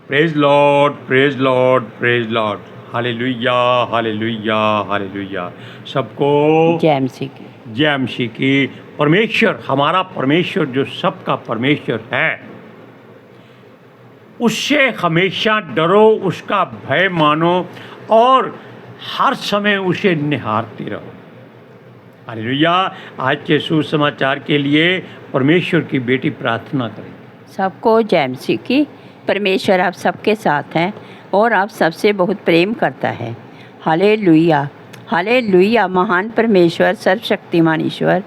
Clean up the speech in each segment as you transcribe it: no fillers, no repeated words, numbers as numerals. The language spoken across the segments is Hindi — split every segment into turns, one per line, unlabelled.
Praise Lord, praise Lord, praise Lord. Hallelujah, hallelujah, hallelujah. सबको
जय मसीह की।
जय मसीह की। परमेश्वर, हमारा परमेश्वर जो सबका परमेश्वर है, उससे हमेशा डरो, उसका भय मानो और हर समय उसे निहारते रहो। हालेलुया। आज के सुसमाचार के लिए परमेश्वर की बेटी प्रार्थना करें।
सबको जय मसीह की। परमेश्वर आप सबके साथ हैं और आप सबसे बहुत प्रेम करता है। Hallelujah, hallelujah. महान परमेश्वर, सर्वशक्तिमान ईश्वर,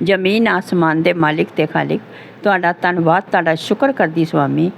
जमीन आसमान दे मालिक ते खालिक, ਤੁਹਾਡਾ ਧੰਨਵਾਦ, ਤੁਹਾਡਾ ਸ਼ੁਕਰ ਕਰਦੀ ਸੁਆਮੀ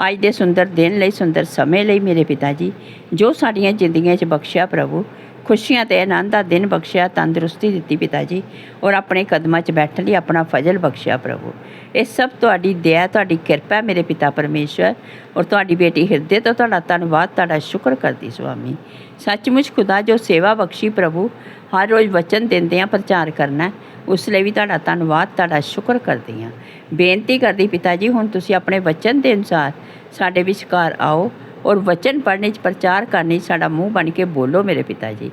ਅੱਜ ਦੇ ਸੁੰਦਰ ਦਿਨ ਲਈ, ਸੁੰਦਰ ਸਮੇਂ ਲਈ ਮੇਰੇ ਪਿਤਾ ਜੀ, ਜੋ ਸਾਡੀਆਂ ਜ਼ਿੰਦਗੀਆਂ 'ਚ ਬਖਸ਼ਿਆ ਪ੍ਰਭੂ, ਖੁਸ਼ੀਆਂ ਤੇ ਆਨੰਦ ਦਾ ਦਿਨ ਬਖਸ਼ਿਆ, ਤੰਦਰੁਸਤੀ ਦਿੱਤੀ ਪਿਤਾ ਜੀ, ਔਰ ਆਪਣੇ ਕਦਮਾਂ 'ਚ ਬੈਠਣ ਲਈ ਆਪਣਾ ਫਜ਼ਲ ਬਖਸ਼ਿਆ ਪ੍ਰਭੂ। ਇਹ ਸਭ ਤੁਹਾਡੀ ਦਇਆ, ਤੁਹਾਡੀ ਕਿਰਪਾ ਮੇਰੇ ਪਿਤਾ ਪਰਮੇਸ਼ਵਰ, ਔਰ ਤੁਹਾਡੀ ਬੇਟੀ ਹਿਰਦੇ ਤੋਂ ਤੁਹਾਡਾ ਧੰਨਵਾਦ, ਤੁਹਾਡਾ ਸ਼ੁਕਰ ਕਰਦੀ ਸੁਆਮੀ। ਸੱਚਮੁੱਚ ਖੁਦਾ ਜੋ ਸੇਵਾ ਬਖਸ਼ੀ ਪ੍ਰਭੂ, ਹਰ ਰੋਜ਼ ਵਚਨ ਦਿੰਦਿਆਂ ਪ੍ਰਚਾਰ ਕਰਨਾ, ਉਸ ਲਈ ਵੀ ਤੁਹਾਡਾ ਧੰਨਵਾਦ, ਤੁਹਾਡਾ ਸ਼ੁਕਰ ਕਰਦੀ ਹਾਂ। ਬੇਨਤੀ ਕਰਦੀ ਪਿਤਾ ਜੀ, ਹੁਣ ਤੁਸੀਂ ਆਪਣੇ ਵਚਨ ਦੇ ਅਨੁਸਾਰ ਸਾਡੇ ਵਿਚਕਾਰ ਆਓ ਔਰ ਵਚਨ ਪੜ੍ਹਨੇ 'ਚ, ਪ੍ਰਚਾਰ ਕਰਨੇ 'ਚ ਸਾਡਾ ਮੂੰਹ ਬਣ ਕੇ ਬੋਲੋ ਮੇਰੇ ਪਿਤਾ ਜੀ,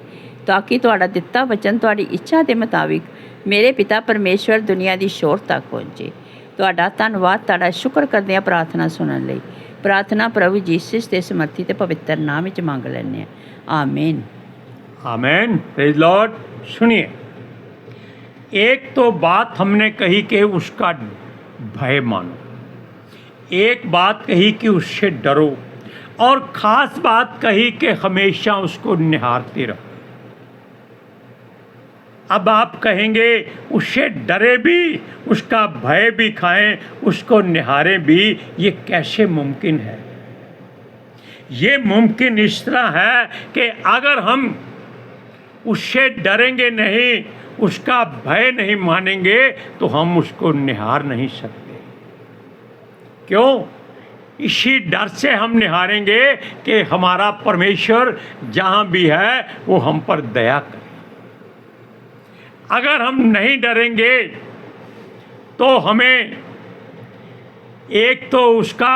ਤਾਂ ਕਿ ਤੁਹਾਡਾ ਦਿੱਤਾ ਵਚਨ ਤੁਹਾਡੀ ਇੱਛਾ ਦੇ ਮੁਤਾਬਿਕ ਮੇਰੇ ਪਿਤਾ ਪਰਮੇਸ਼ਵਰ ਦੁਨੀਆ ਦੀ ਸ਼ੋਰ ਤੱਕ ਪਹੁੰਚੇ। ਤੁਹਾਡਾ ਧੰਨਵਾਦ, ਤੁਹਾਡਾ ਸ਼ੁਕਰ ਕਰਦੇ ਹਾਂ ਪ੍ਰਾਰਥਨਾ ਸੁਣਨ ਲਈ। प्रार्थना प्रभु जीसस के समर्थी ते पवित्र नाम में मांग लेने। आमीन,
आमीन। Praise Lord. सुनिए, एक तो बात हमने कही कि उसका भय मानो, एक बात कही कि उससे डरो, और ख़ास बात कही कि हमेशा उसको निहारते रहो। अब आप कहेंगे उससे डरे भी, उसका भय भी खाएं, उसको निहारें भी, ये कैसे मुमकिन है? ये मुमकिन इस तरह है कि अगर हम उससे डरेंगे नहीं, उसका भय नहीं मानेंगे, तो हम उसको निहार नहीं सकते। क्यों? इसी डर से हम निहारेंगे कि हमारा परमेश्वर जहाँ भी है वो हम पर दया करे। अगर हम नहीं डरेंगे तो हमें एक तो उसका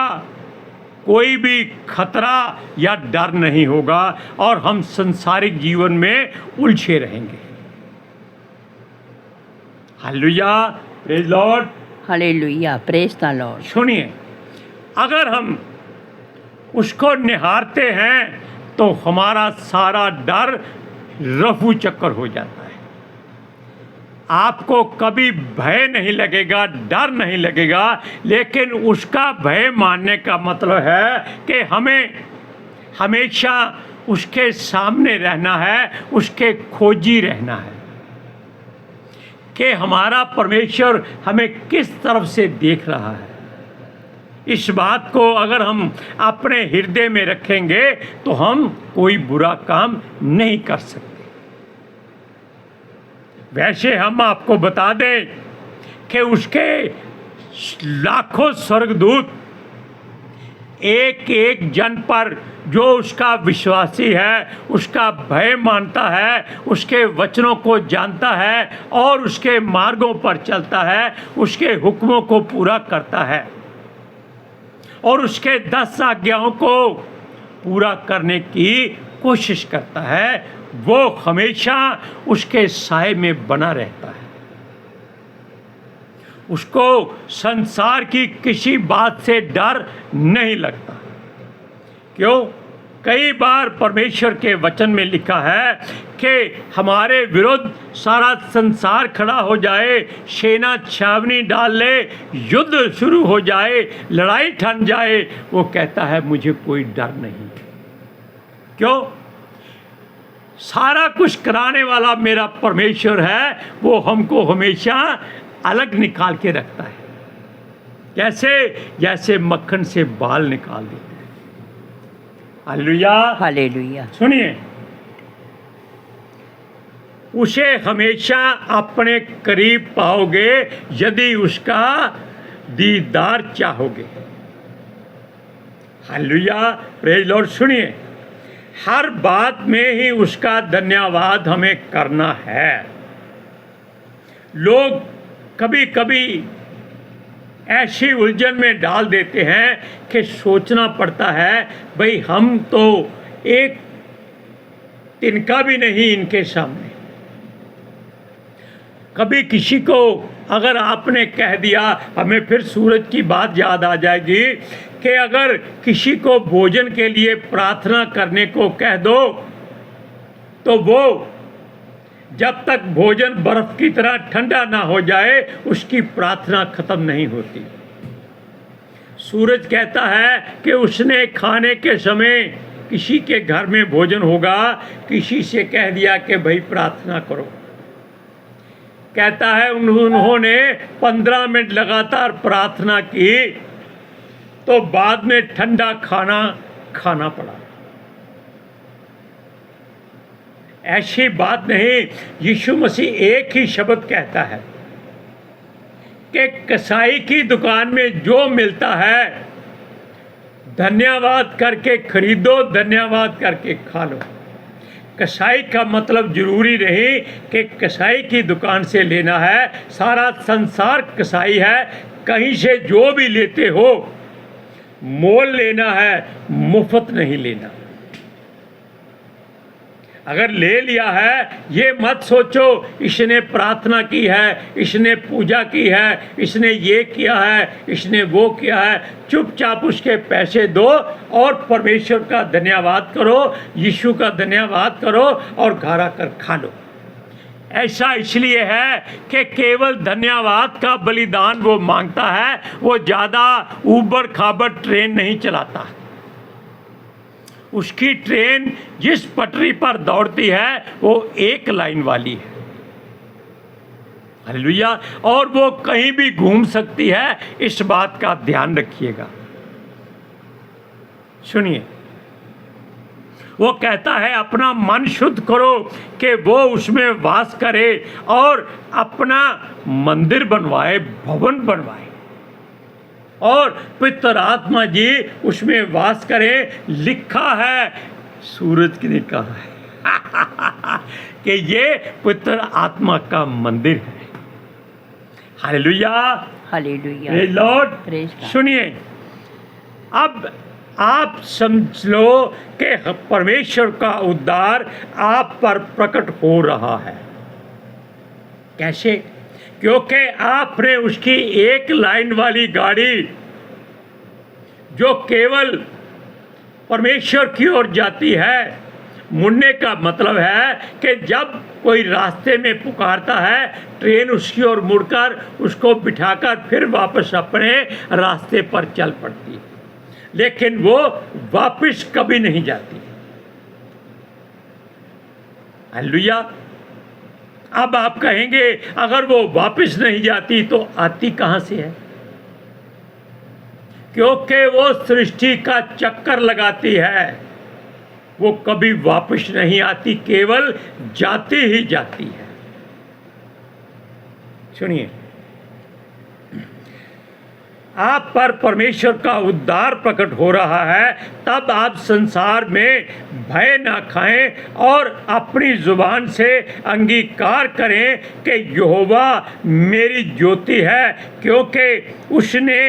कोई भी खतरा या डर नहीं होगा और हम संसारिक जीवन में उलझे रहेंगे। Hallelujah, praise Lord,
hallelujah, praise the Lord.
सुनिए, अगर हम उसको निहारते हैं तो हमारा सारा डर रफू चक्कर हो जाता है। आपको कभी भय नहीं लगेगा, डर नहीं लगेगा, लेकिन उसका भय मानने का मतलब है कि हमें हमेशा उसके सामने रहना है, उसके खोजी रहना है कि हमारा परमेश्वर हमें किस तरफ से देख रहा है। इस बात को अगर हम अपने हृदय में रखेंगे तो हम कोई बुरा काम नहीं कर सकते। वैसे हम आपको बता दें कि उसके लाखों स्वर्गदूत एक एक जन पर जो उसका विश्वासी है, उसका भय मानता है, उसके वचनों को जानता है और उसके मार्गों पर चलता है, उसके हुक्मों को पूरा करता है और उसके 10 आज्ञाओं को पूरा करने की कोशिश करता है, वो हमेशा उसके साए में बना रहता है। उसको संसार की किसी बात से डर नहीं लगता। क्यों? कई बार परमेश्वर के वचन में लिखा है कि हमारे विरुद्ध सारा संसार खड़ा हो जाए, सेना छावनी डाल ले, युद्ध शुरू हो जाए, लड़ाई ठन जाए, वो कहता है मुझे कोई डर नहीं। क्यों? सारा कुछ कराने वाला मेरा परमेश्वर है, वो हमको हमेशा अलग निकाल के रखता है। कैसे? जैसे मक्खन से बाल निकाल देते हैं। Hallelujah,
hallelujah.
सुनिए, उसे हमेशा अपने करीब पाओगे यदि उसका दीदार चाहोगे। Hallelujah, praise Lord. सुनिए, हर बात में ही उसका धन्यवाद हमें करना है। लोग कभी कभी ऐसी उलझन में डाल देते हैं कि सोचना पड़ता है भाई हम तो एक तिनका भी नहीं इनके सामने। कभी किसी को अगर आपने कह दिया, हमें फिर सूरज की बात याद आ जाएगी कि अगर किसी को भोजन के लिए प्रार्थना करने को कह दो तो वो जब तक भोजन बर्फ की तरह ठंडा ना हो जाए उसकी प्रार्थना खत्म नहीं होती। सूरज कहता है कि उसने खाने के समय किसी के घर में भोजन होगा, किसी से कह दिया कि भाई प्रार्थना करो। कहता है उन्होंने 15 मिनट लगातार प्रार्थना की तो बाद में ठंडा खाना खाना पड़ा। ऐसी बात नहीं, यीशु मसीह एक ही शब्द कहता है कि कसाई की दुकान में जो मिलता है धन्यवाद करके खरीदो, धन्यवाद करके खा लो। कसाई का मतलब जरूरी नहीं कि कसाई की दुकान से लेना है, सारा संसार कसाई है। कहीं से जो भी लेते हो मोल लेना है, मुफ्त नहीं लेना। अगर ले लिया है ये मत सोचो इसने प्रार्थना की है, इसने पूजा की है, इसने ये किया है, इसने वो किया है। चुपचाप उसके पैसे दो और परमेश्वर का धन्यवाद करो, यीशु का धन्यवाद करो और घर आकर खा लो। ऐसा इसलिए है कि केवल धन्यवाद का बलिदान वो मांगता है, वो ज़्यादा ऊबड़ खाबड़ ट्रेन नहीं चलाता। उसकी ट्रेन जिस पटरी पर दौड़ती है वो एक लाइन वाली है। हालेलुया। और वो कहीं भी घूम सकती है, इस बात का ध्यान रखिएगा। सुनिए, वो कहता है अपना मन शुद्ध करो कि वो उसमें वास करे और अपना मंदिर बनवाए, भवन बनवाए और पवित्र आत्मा जी उसमें वास करें। लिखा है, सूरज ने कहा है कि ये पवित्र आत्मा का मंदिर है। Hallelujah,
hallelujah,
praise Lord.
Praise God.
सुनिए, अब आप समझ लो कि परमेश्वर का उद्धार आप पर प्रकट हो रहा है। कैसे? क्योंकि आपने उसकी एक लाइन वाली गाड़ी जो केवल परमेश्वर की ओर जाती है, मुड़ने का मतलब है कि जब कोई रास्ते में पुकारता है ट्रेन उसकी ओर मुड़कर उसको बिठाकर फिर वापस अपने रास्ते पर चल पड़ती है, लेकिन वो वापस कभी नहीं जाती। हालेलुया। अब आप कहेंगे अगर वो वापस नहीं जाती तो आती कहां से है? क्योंकि वो सृष्टि का चक्कर लगाती है, वो कभी वापस नहीं आती, केवल जाती ही जाती है। सुनिए, आप पर परमेश्वर का उद्धार प्रकट हो रहा है, तब आप संसार में भय ना खाएं और अपनी जुबान से अंगीकार करें कि यहोवा मेरी ज्योति है, क्योंकि उसने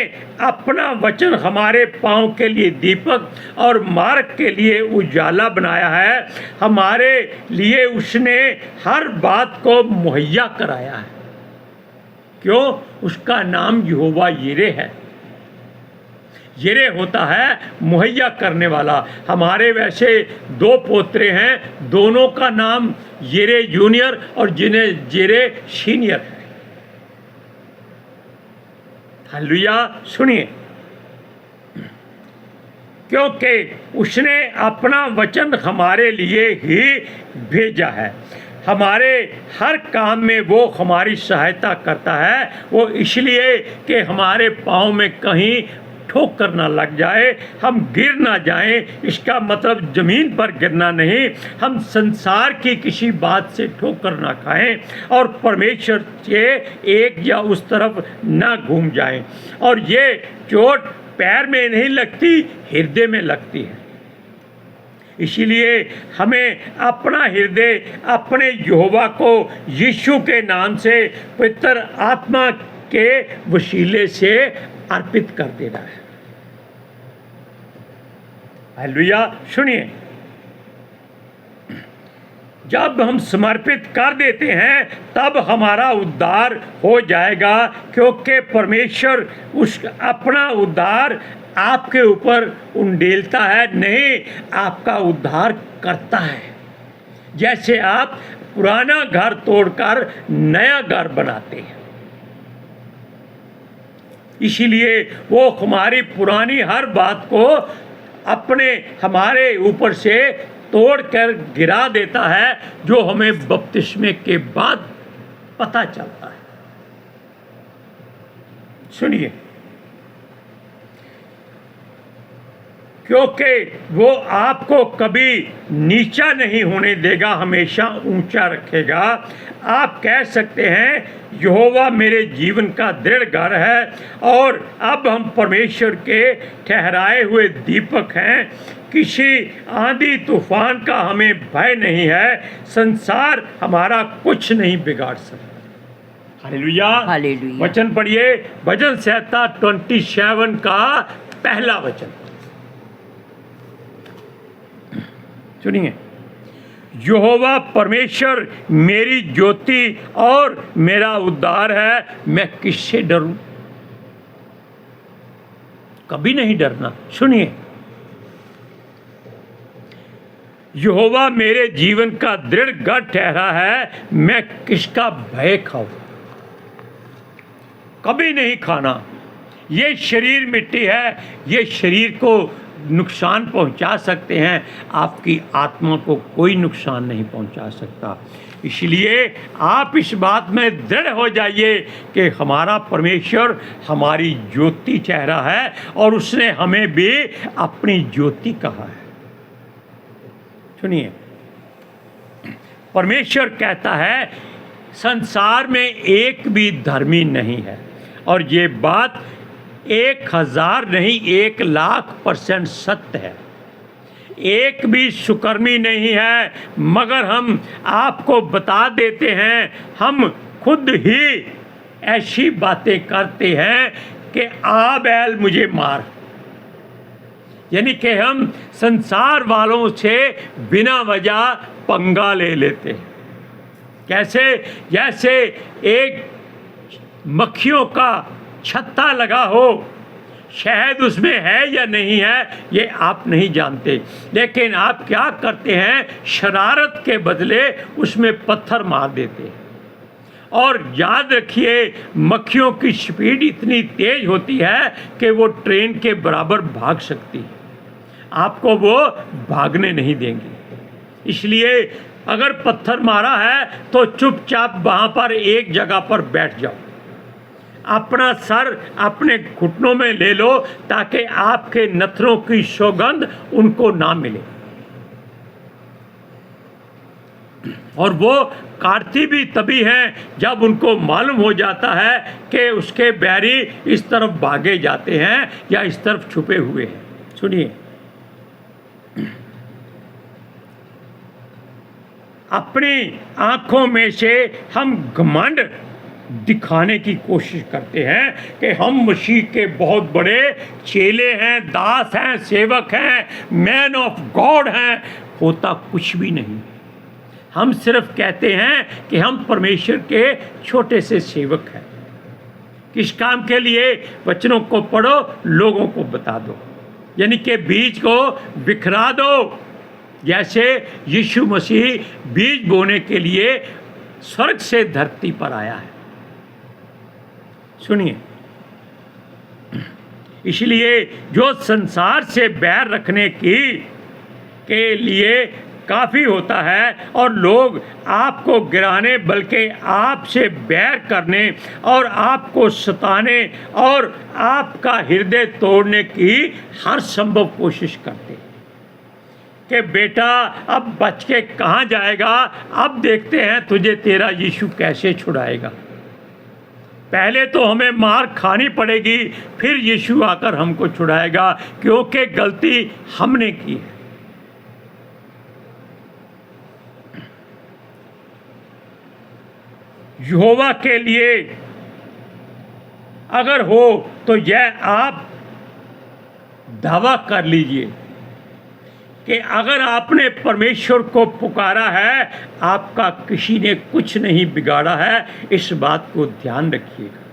अपना वचन हमारे पांव के लिए दीपक और मार्ग के लिए उजाला बनाया है। हमारे लिए उसने हर बात को मुहैया कराया है। क्यों? उसका नाम यहोवा यिरे है। यिरे होता है मुहैया करने वाला। हमारे वैसे 2 पोतरे हैं, दोनों का नाम यिरे जूनियर और जिन्हें यिरे सीनियर है। हालेलुया। सुनिए, क्योंकि उसने अपना वचन हमारे लिए ही भेजा है। हमारे हर काम में वो हमारी सहायता करता है। वो इसलिए कि हमारे पाँव में कहीं ठोकर ना लग जाए, हम गिर ना जाएं। इसका मतलब ज़मीन पर गिरना नहीं, हम संसार की किसी बात से ठोकर ना खाएं और परमेश्वर के एक या उस तरफ ना घूम जाएं। और ये चोट पैर में नहीं लगती, हृदय में लगती है। इसीलिए हमें अपना हृदय अपने यहोवा को यीशु के नाम से पवित्र आत्मा के वसीले से अर्पित कर देना है। हालेलुया। सुनिए, जब हम समर्पित कर देते हैं तब हमारा उद्धार हो जाएगा, क्योंकि परमेश्वर उस अपना उद्धार आपके ऊपर उंडेलता है, नहीं आपका उद्धार करता है। जैसे आप पुराना घर तोड़कर नया घर बनाते हैं, इसीलिए वो हमारी पुरानी हर बात को अपने हमारे ऊपर से तोड़कर गिरा देता है, जो हमें बपतिस्मे के बाद पता चलता है। सुनिए, क्योंकि वो आपको कभी नीचा नहीं होने देगा, हमेशा ऊंचा रखेगा। आप कह सकते हैं यहोवा मेरे जीवन का दृढ़ घर है, और अब हम परमेश्वर के ठहराए हुए दीपक हैं। किसी आंधी तूफान का हमें भय नहीं है, संसार हमारा कुछ नहीं बिगाड़ सकता। Hallelujah,
hallelujah.
वचन पढ़िए, भजन संहिता 27 का पहला वचन सुनिए। यहोवा परमेश्वर मेरी ज्योति और मेरा उद्धार है, मैं किससे डरूं? कभी नहीं डरना। सुनिए, यहोवा मेरे जीवन का दृढ़ गढ़ ठहरा है, मैं किसका भय खाऊं? कभी नहीं खाना। ये शरीर मिट्टी है, ये शरीर को नुकसान पहुंचा सकते हैं, आपकी आत्मा को कोई नुकसान नहीं पहुंचा सकता। इसलिए आप इस बात में दृढ़ हो जाइए कि हमारा परमेश्वर हमारी ज्योति चेहरा है, और उसने हमें भी अपनी ज्योति कहा है। सुनिए, परमेश्वर कहता है संसार में एक भी धर्मी नहीं है, और ये बात 1000 नहीं 1,00,000% सत्य है। एक भी सुकर्मी नहीं है, मगर हम आपको बता देते हैं, हम खुद ही ऐसी बातें करते हैं कि आ बैल मुझे मार। यानी कि हम संसार वालों से बिना वजह पंगा ले लेते हैं। कैसे? जैसे एक मक्खियों का छत्ता लगा हो, शहद उसमें है या नहीं है ये आप नहीं जानते, लेकिन आप क्या करते हैं, शरारत के बदले उसमें पत्थर मार देते हैं। और याद रखिए, मक्खियों की स्पीड इतनी तेज होती है कि वो ट्रेन के बराबर भाग सकती है, आपको वो भागने नहीं देंगी। इसलिए अगर पत्थर मारा है तो चुपचाप वहाँ पर एक जगह पर बैठ जाओ, अपना सर अपने घुटनों में ले लो, ताकि आपके नथनों की सौगंध उनको ना मिले। और वो काटती भी तभी हैं जब उनको मालूम हो जाता है कि उसके बैरी इस तरफ भागे जाते हैं या इस तरफ छुपे हुए हैं। सुनिए, अपनी आंखों में से हम घमंड दिखाने की कोशिश करते हैं कि हम मसीह के बहुत बड़े चेले हैं, दास हैं, सेवक हैं, मैन ऑफ गॉड हैं। होता कुछ भी नहीं। हम सिर्फ कहते हैं कि हम परमेश्वर के छोटे से सेवक हैं। किस काम के लिए? वचनों को पढ़ो, लोगों को बता दो, यानी कि बीज को बिखरा दो। जैसे यीशु मसीह बीज बोने के लिए स्वर्ग से धरती पर आया है। सुनिए, इसलिए जो संसार से बैर रखने के लिए काफ़ी होता है, और लोग आपको गिराने बल्कि आपसे बैर करने और आपको सताने और आपका हृदय तोड़ने की हर संभव कोशिश करते हैं कि बेटा अब बच के कहाँ जाएगा, अब देखते हैं तुझे तेरा यीशु कैसे छुड़ाएगा। पहले तो हमें मार खानी पड़ेगी, फिर यीशु आकर हमको छुड़ाएगा, क्योंकि गलती हमने की है। यहोवा के लिए अगर हो तो यह आप दावा कर लीजिए कि अगर आपने परमेश्वर को पुकारा है, आपका किसी ने कुछ नहीं बिगाड़ा है। इस बात को ध्यान रखिएगा।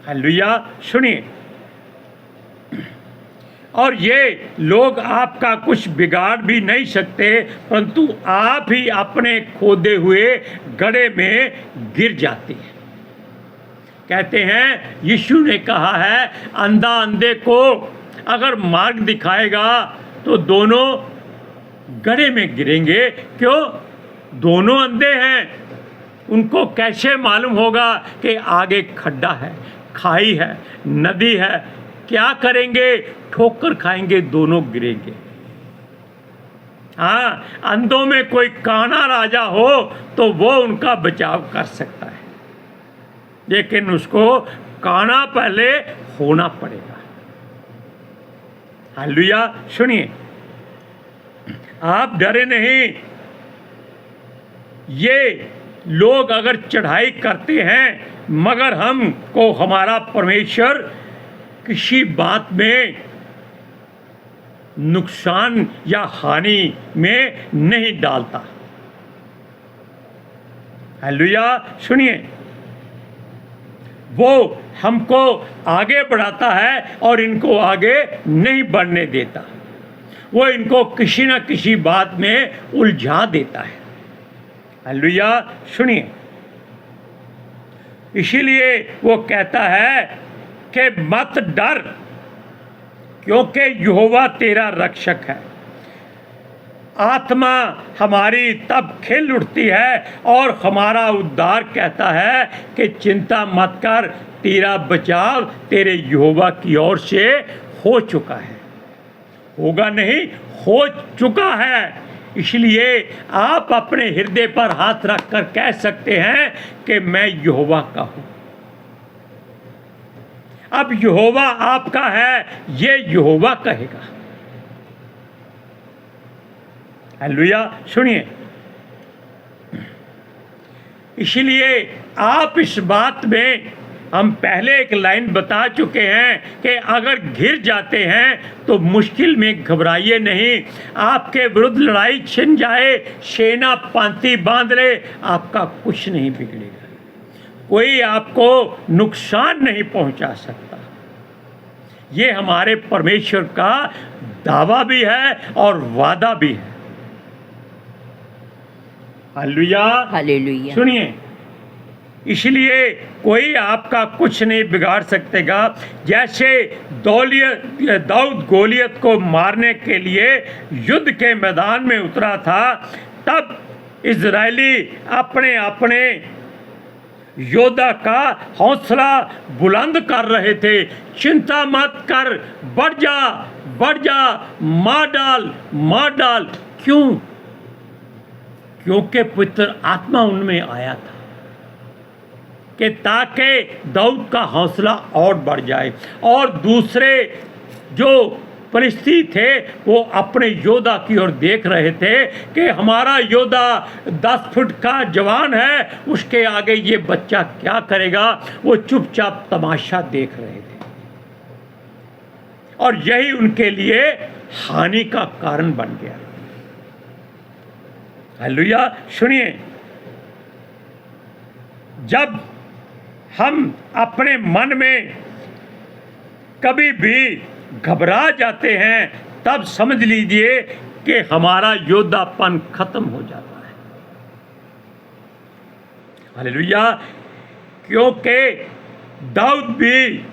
हालेलुया। सुनिए, और ये लोग आपका कुछ बिगाड़ भी नहीं सकते, परंतु आप ही अपने खोदे हुए गड्ढे में गिर जाते हैं। कहते हैं यीशु ने कहा है, अंधा अंधे को अगर मार्ग दिखाएगा तो दोनों गड्ढे में गिरेंगे। क्यों? दोनों अंधे हैं, उनको कैसे मालूम होगा कि आगे खड्डा है, खाई है, नदी है? क्या करेंगे? ठोकर खाएंगे, दोनों गिरेंगे। हाँ, अंधों में कोई काना राजा हो तो वो उनका बचाव कर सकता है, लेकिन उसको काना पहले होना पड़ेगा। हालेलुया। सुनिए, आप डरे नहीं। ये लोग अगर चढ़ाई करते हैं, मगर हमको हमारा परमेश्वर किसी बात में नुकसान या हानि में नहीं डालता। हालेलुया। सुनिए, वो हमको आगे बढ़ाता है और इनको आगे नहीं बढ़ने देता। वो इनको किसी न किसी बात में उलझा देता है। हालेलुया। सुनिए, इसीलिए वो कहता है कि मत डर, क्योंकि यहोवा तेरा रक्षक है। आत्मा हमारी तब खिल उठती है और हमारा उद्धार कहता है कि चिंता मत कर, तेरा बचाव तेरे यहोवा की ओर से हो चुका है। होगा नहीं, हो चुका है। इसलिए आप अपने हृदय पर हाथ रखकर कह सकते हैं कि मैं यहोवा का हूं। अब यहोवा आपका है, ये यहोवा कहेगा। हालेलुया। सुनिए, इसलिए आप इस बात में, हम पहले एक लाइन बता चुके हैं कि अगर घिर जाते हैं तो मुश्किल में घबराइए नहीं। आपके विरुद्ध लड़ाई छिन जाए, सेना पांति बांध ले, आपका कुछ नहीं बिगड़ेगा। कोई आपको नुकसान नहीं पहुंचा सकता। ये हमारे परमेश्वर का दावा भी है और वादा भी है। हालेलुया।
हालेलुया।
सुनिए, इसलिए कोई आपका कुछ नहीं बिगाड़ सकेगा। जैसे दाऊद गोलियत को मारने के लिए युद्ध के मैदान में उतरा था, तब इजरायली अपने अपने योद्धा का हौसला बुलंद कर रहे थे। चिंता मत कर, बढ़ जा, बढ़ जा, मार डाल, मार डाल। क्यों? क्योंकि पवित्र आत्मा उनमें आया था कि ताकि दाऊद का हौसला और बढ़ जाए। और दूसरे जो फलिस्ती थे वो अपने योद्धा की ओर देख रहे थे कि हमारा योद्धा 10 फुट का जवान है, उसके आगे ये बच्चा क्या करेगा। वो चुपचाप तमाशा देख रहे थे और यही उनके लिए हानि का कारण बन गया। हालेलुया। सुनिए, जब हम अपने मन में कभी भी घबरा जाते हैं, तब समझ लीजिए कि हमारा योद्धापन खत्म हो जाता है। हालेलुया। क्योंकि दाऊद भी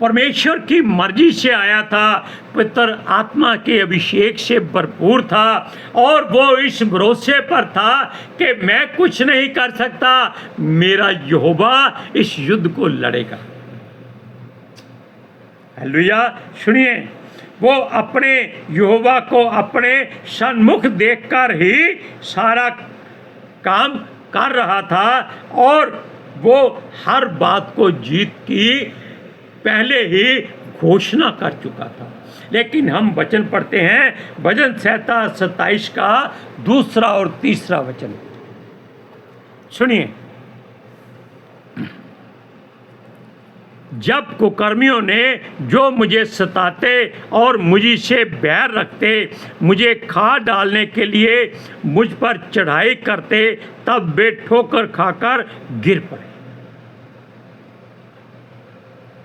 परमेश्वर की मर्जी से आया था, पवित्र आत्मा के अभिषेक से भरपूर था और वो इस भरोसे पर था कि मैं कुछ नहीं कर सकता, मेरा यहोवा इस युद्ध को लड़ेगा। हालेलुया। सुनिए, वो अपने यहोवा को अपने सन्मुख देखकर ही सारा काम कर रहा था और वो हर बात को जीत की पहले ही घोषणा कर चुका था। लेकिन हम वचन पढ़ते हैं, भजन 27 का 2 और 3 वचन। सुनिए, जब कुकर्मियों ने जो मुझे सताते और मुझी से बैर रखते, मुझे खा डालने के लिए मुझ पर चढ़ाई करते, तब वे ठोकर खाकर गिर पड़े।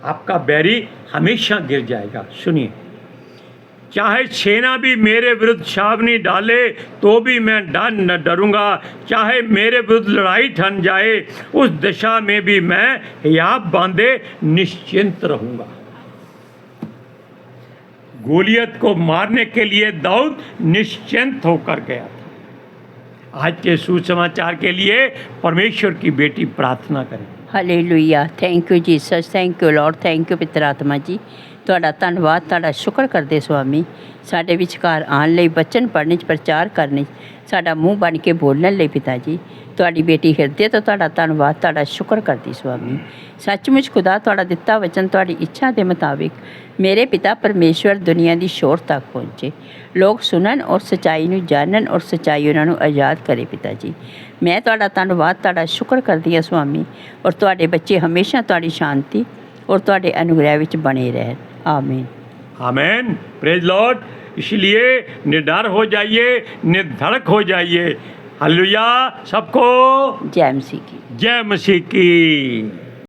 आपका बैरी हमेशा गिर जाएगा। सुनिए, चाहे सेना भी मेरे विरुद्ध छावनी डाले तो भी मैं न डरूंगा, चाहे मेरे विरुद्ध लड़ाई ठन जाए उस दशा में भी मैं हियाव बांधे निश्चिंत रहूंगा। गोलियत को मारने के लिए दाऊद निश्चिंत होकर गया था। आज के सुसमाचार के लिए परमेश्वर की बेटी प्रार्थना करें।
Hallelujah. Thank you Jesus, thank you Lord, thank you पितर आत्मा जी। ਤੁਹਾਡਾ ਧੰਨਵਾਦ, ਤੁਹਾਡਾ ਸ਼ੁਕਰ ਕਰਦੇ ਸੁਆਮੀ, ਸਾਡੇ ਵਿਚਕਾਰ ਆਉਣ ਲਈ, ਬਚਨ ਪੜ੍ਹਨ 'ਚ, ਪ੍ਰਚਾਰ ਕਰਨ 'ਚ, ਸਾਡਾ ਮੂੰਹ ਬਣ ਕੇ ਬੋਲਣ ਲਈ ਪਿਤਾ ਜੀ। ਤੁਹਾਡੀ ਬੇਟੀ ਹਿਰਦੇ ਤੋਂ ਤੁਹਾਡਾ ਧੰਨਵਾਦ, ਤੁਹਾਡਾ ਸ਼ੁਕਰ ਕਰਦੀ ਸੁਆਮੀ। ਸੱਚਮੁੱਚ ਖੁਦਾ ਤੁਹਾਡਾ ਦਿੱਤਾ ਵਚਨ ਤੁਹਾਡੀ ਇੱਛਾ ਦੇ ਮੁਤਾਬਿਕ ਮੇਰੇ ਪਿਤਾ ਪਰਮੇਸ਼ਵਰ ਦੁਨੀਆ ਦੀ ਸ਼ੋਰ ਤੱਕ ਪਹੁੰਚੇ, ਲੋਕ ਸੁਣਨ ਔਰ ਸੱਚਾਈ ਨੂੰ ਜਾਣਨ ਔਰ ਸੱਚਾਈ ਉਹਨਾਂ ਨੂੰ ਆਜ਼ਾਦ ਕਰੇ ਪਿਤਾ ਜੀ। ਮੈਂ ਤੁਹਾਡਾ ਧੰਨਵਾਦ, ਤੁਹਾਡਾ ਸ਼ੁਕਰ ਕਰਦੀ ਹਾਂ ਸੁਆਮੀ, ਔਰ ਤੁਹਾਡੇ ਬੱਚੇ ਹਮੇਸ਼ਾ ਤੁਹਾਡੀ ਸ਼ਾਂਤੀ और ਤੁਹਾਡੇ अनुग्रह ਵਿੱਚ बने रहन। आमीन
आमेन, प्रेज लॉर्ड। इसलिए निडर हो जाइए, निर्धड़क हो जाइए। हालेलुया। सबको
जय मसीह की।
जय मसीह की।